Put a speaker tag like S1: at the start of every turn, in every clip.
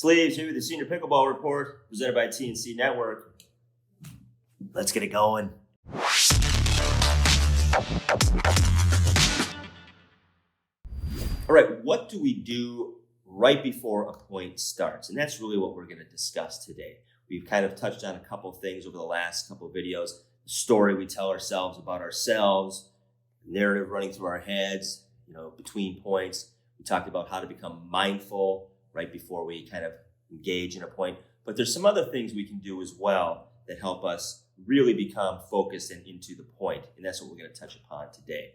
S1: Sleeves here with the Senior Pickleball Report, presented by TNC Network. Let's get it going. All right, what do we do right before a point starts? And that's really what we're going to discuss today. We've kind of touched on a couple of things over the last couple of videos. The story we tell ourselves about ourselves, the narrative running through our heads, between points. We talked about how to become mindful right before we kind of engage in a point. But there's some other things we can do as well that help us really become focused and into the point. And that's what we're going to touch upon today.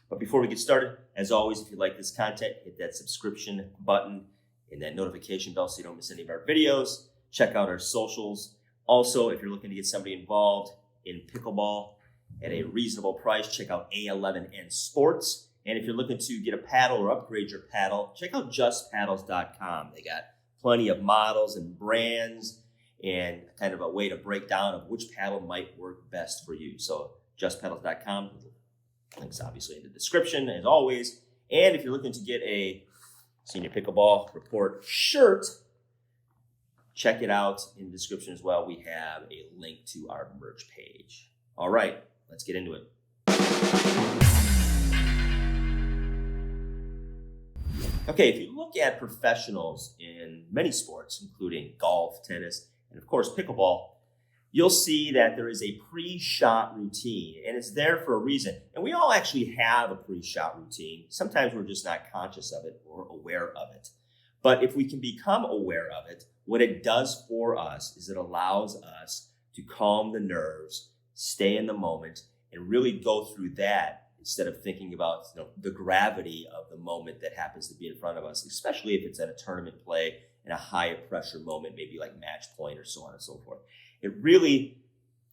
S1: But before we get started, as always, if you like this content, hit that subscription button and that notification bell so you don't miss any of our videos. Check out our socials. Also, if you're looking to get somebody involved in pickleball at a reasonable price, check out A11N Sports. And if you're looking to get a paddle or upgrade your paddle, check out justpaddles.com. They got plenty of models and brands and kind of a way to break down of which paddle might work best for you. So justpaddles.com, links obviously in the description as always. And if you're looking to get a Senior Pickleball Report shirt, check it out in the description as well. We have a link to our merch page. All right, let's get into it. Okay, if you look at professionals in many sports, including golf, tennis, and of course pickleball, you'll see that there is a pre-shot routine, and it's there for a reason. And we all actually have a pre-shot routine. Sometimes we're just not conscious of it or aware of it. But if we can become aware of it, what it does for us is it allows us to calm the nerves, stay in the moment, and really go through that instead of thinking about the gravity of the moment that happens to be in front of us, especially if it's at a tournament play in a high pressure moment, maybe like match point or so on and so forth. It really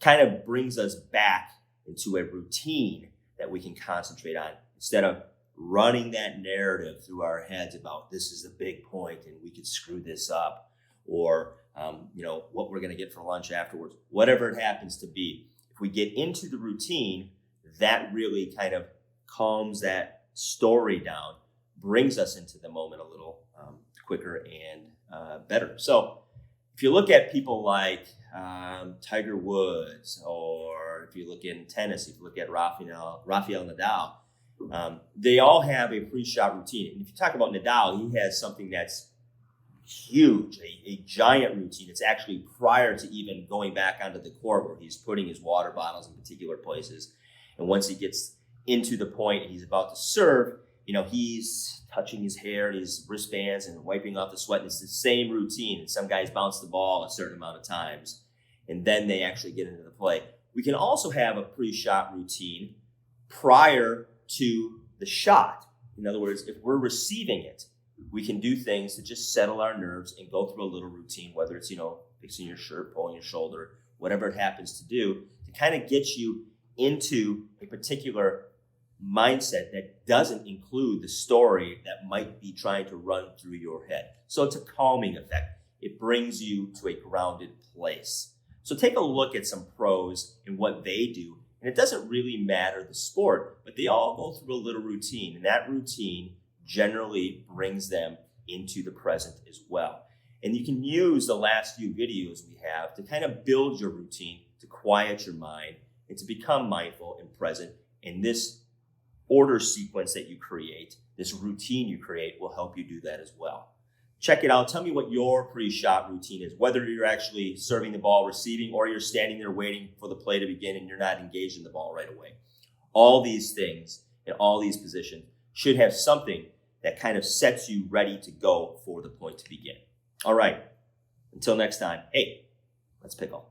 S1: kind of brings us back into a routine that we can concentrate on instead of running that narrative through our heads about this is the big point and we could screw this up, or what we're going to get for lunch afterwards, whatever it happens to be. If we get into the routine, that really kind of calms that story down, brings us into the moment a little quicker and better. So if you look at people like Tiger Woods, or if you look in tennis, if you look at Rafael Nadal, they all have a pre-shot routine. And if you talk about Nadal, he has something that's huge, a giant routine. It's actually prior to even going back onto the court where he's putting his water bottles in particular places. And once he gets into the point and he's about to serve, he's touching his hair and his wristbands and wiping off the sweat. And it's the same routine. And some guys bounce the ball a certain amount of times, and then they actually get into the play. We can also have a pre-shot routine prior to the shot. In other words, if we're receiving it, we can do things to just settle our nerves and go through a little routine, whether it's, fixing your shirt, pulling your shoulder, whatever it happens to do, to kind of get you into a particular mindset that doesn't include the story that might be trying to run through your head. So it's a calming effect. It brings you to a grounded place. So take a look at some pros and what they do. And it doesn't really matter the sport, but they all go through a little routine. And that routine generally brings them into the present as well. And you can use the last few videos we have to kind of build your routine, to quiet your mind, and to become mindful and present. And this order sequence that you create, this routine you create, will help you do that as well. Check it out. Tell me what your pre-shot routine is, whether you're actually serving the ball, receiving, or you're standing there waiting for the play to begin and you're not engaged in the ball right away. All these things and all these positions should have something that kind of sets you ready to go for the point to begin. All right. Until next time, hey, let's pickle.